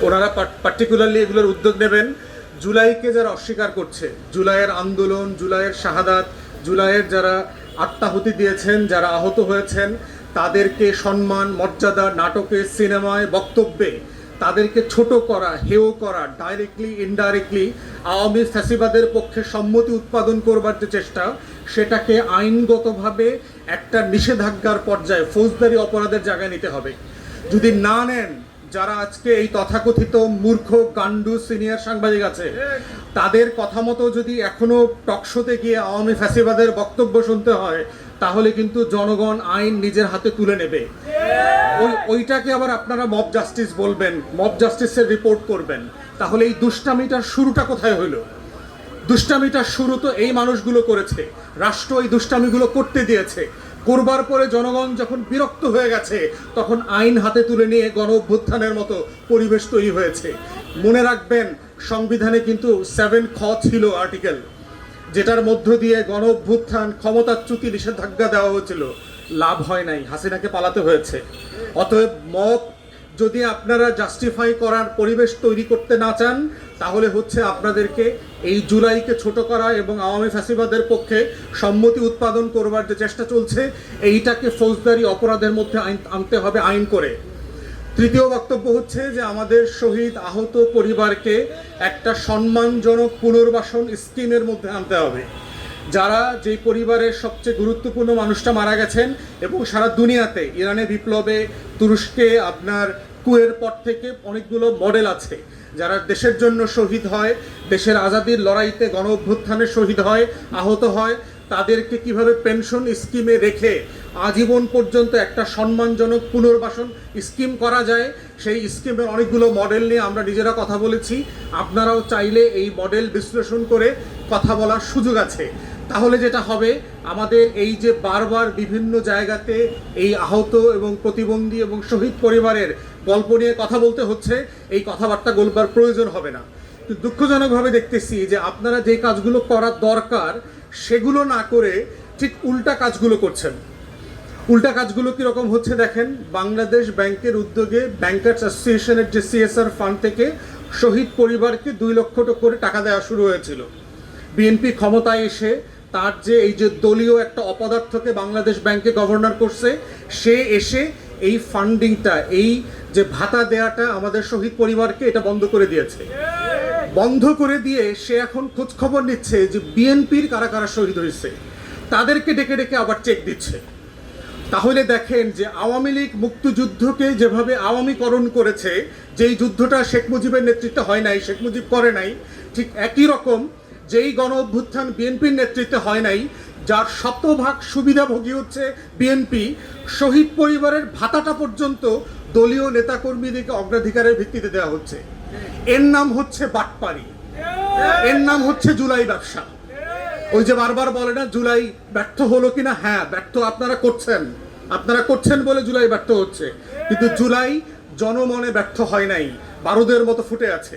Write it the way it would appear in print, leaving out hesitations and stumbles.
ওনারা পার্টিকুলারলি এগুলোর উদ্যোগ নেবেন। জুলাইকে যারা অস্বীকার করছে, জুলাইয়ের আন্দোলন, জুলাইয়ের শাহাদাত, জুলাইয়ের যারা আত্মাহুতি দিয়েছেন, যারা আহত হয়েছেন, তাদেরকে সম্মান, মর্যাদা, নাটকে, সিনেমায়, বক্তব্যে তাদেরকে ছোট করা, হেয় করা, ডাইরেক্টলি ইনডাইরেক্টলি আওয়ামী ফ্যাসিবাদের পক্ষে সম্মতি উৎপাদন করবার যে চেষ্টা, সেটাকে আইনগতভাবে একটা নিষেধাজ্ঞার পর্যায়ে ফৌজদারি অপরাধের জায়গায় নিতে হবে। যদি না নেন, যারা আজকে এই তথাকথিত মূর্খ গান্ডু সিনিয়র সাংবাদিক আছে, তাদের কথা মতো যদি এখনো টকশোতে গিয়ে আওয়ামী ফ্যাসিবাদের বক্তব্য শুনতে হয়, তাহলে কিন্তু জনগণ আইন নিজের হাতে তুলে নেবে। ওইটাকে আবার আপনারা মব জাস্টিস বলবেন, মব জাস্টিসের রিপোর্ট করবেন। তাহলে এই দুষ্টামিটার শুরুটা কোথায় হইলো? দুষ্টামিটার শুরু তো এই মানুষগুলো করেছে, রাষ্ট্র এই দুষ্টামিগুলো করতে দিয়েছে। করবার পরে জনগণ যখন বিরক্ত হয়ে গেছে, তখন আইন হাতে তুলে নিয়ে গণ অভ্যুত্থানের মতো পরিবেশ তৈরি হয়েছে। মনে রাখবেন, সংবিধানে কিন্তু 7 খ ছিল আর্টিকেল, যেটার মধ্য দিয়ে গণ অভ্যুত্থান, ক্ষমতাচ্যুতি নিষেধাজ্ঞা দেওয়া হয়েছিল। লাভ হয় নাই, হাসিনাকে পালাতে হয়েছে। অতএব মব যদি আপনারা জাস্টিফাই করার পরিবেশ তৈরি করতে না চান, তাহলে হচ্ছে আপনাদেরকে এই জুলাইকে ছোট করা এবং আওয়ামী ফ্যাসিবাদের পক্ষে সম্মতি উৎপাদন করবার যে চেষ্টা চলছে, এইটাকে ফৌজদারি অপরাধের মধ্যে আনতে হবে আইন করে। তৃতীয় বক্তব্য হচ্ছে যে আমাদের শহীদ আহত পরিবারকে একটা সম্মানজনক পুনর্বাসন স্কিমের মধ্যে আনতে হবে। যারা যেই পরিবারের সবচেয়ে গুরুত্বপূর্ণ মানুষটা মারা গেছেন, এবং সারা দুনিয়াতে ইরানে বিপ্লবে, তুরস্কে আপনার কুয়ের পর থেকে অনেকগুলো মডেল আছে, যারা দেশের জন্য শহীদ হয়, দেশের আজাদির লড়াইতে গণ অভ্যুত্থানে শহীদ হয়, আহত হয়, তাদেরকে কিভাবে পেনশন স্কিমে রেখে আজীবন পর্যন্ত একটা সম্মানজনক পুনর্বাসন স্কিম করা যায়, সেই স্কিমের অনেকগুলো মডেল নিয়ে আমরা নিজেরা কথা বলেছি। আপনারাও চাইলে এই মডেল বিশ্লেষণ করে কথা বলার সুযোগ আছে। তাহলে যেটা হবে, আমাদের এই যে বারবার বিভিন্ন জায়গাতে এই আহত এবং প্রতিবন্ধী এবং শহীদ পরিবারের গল্প নিয়ে কথা বলতে হচ্ছে, এই কথাবার্তা বলবার প্রয়োজন হবে না। কিন্তু দুঃখজনকভাবে দেখতেছি যে আপনারা যে কাজগুলো করার দরকার, সেগুলো না করে ঠিক উল্টা কাজগুলো করছেন। উল্টা কাজগুলো কীরকম হচ্ছে দেখেন, বাংলাদেশ ব্যাংকের উদ্যোগে ব্যাংকার্স অ্যাসোসিয়েশনের যে CSR ফান্ড থেকে শহীদ পরিবারকে 2 লক্ষ করে টাকা দেওয়া শুরু হয়েছিল। বিএনপি ক্ষমতায় এসে তার যে এই যে দলীয় একটা অপদার্থকে বাংলাদেশ ব্যাংকে গভর্নর করছে, সে এসে এই ফান্ডিংটা, এই যে ভাতা দেওয়াটা আমাদের শহীদ পরিবারকে, এটা বন্ধ করে দিয়েছে। বন্ধ করে দিয়ে সে এখন খোঁজ খবর নিচ্ছে যে বিএনপির কারা কারা শহীদ হয়েছে, তাদেরকে ডেকে ডেকে আবার চেক দিচ্ছে। তাহলে দেখেন যে আওয়ামী লীগ মুক্তিযুদ্ধকে যেভাবে আওয়ামীকরণ করেছে, যেই যুদ্ধটা শেখ মুজিবের নেতৃত্বে হয় নাই, শেখ মুজিব করে নাই, ঠিক একই রকম যেই গণ অভ্যুত্থান বিএনপির নেতৃত্বে হয় নাই, যার শতভাগ সুবিধাভোগী হচ্ছে বিএনপি, শহীদ পরিবারের ভাতাটা পর্যন্ত দলীয় নেতাকর্মীদেরকে অগ্রাধিকারের ভিত্তিতে দেওয়া হচ্ছে। এর নাম হচ্ছে বাটপারি, এর নাম হচ্ছে জুলাই ব্যবসা। ওই যে বারবার বলে না জুলাই ব্যর্থ হলো কিনা, হ্যাঁ ব্যর্থ আপনারা করছেন বলে জুলাই ব্যর্থ হচ্ছে, কিন্তু জুলাই জনমনে ব্যর্থ হয় নাই, বারুদের মতো ফুটে আছে।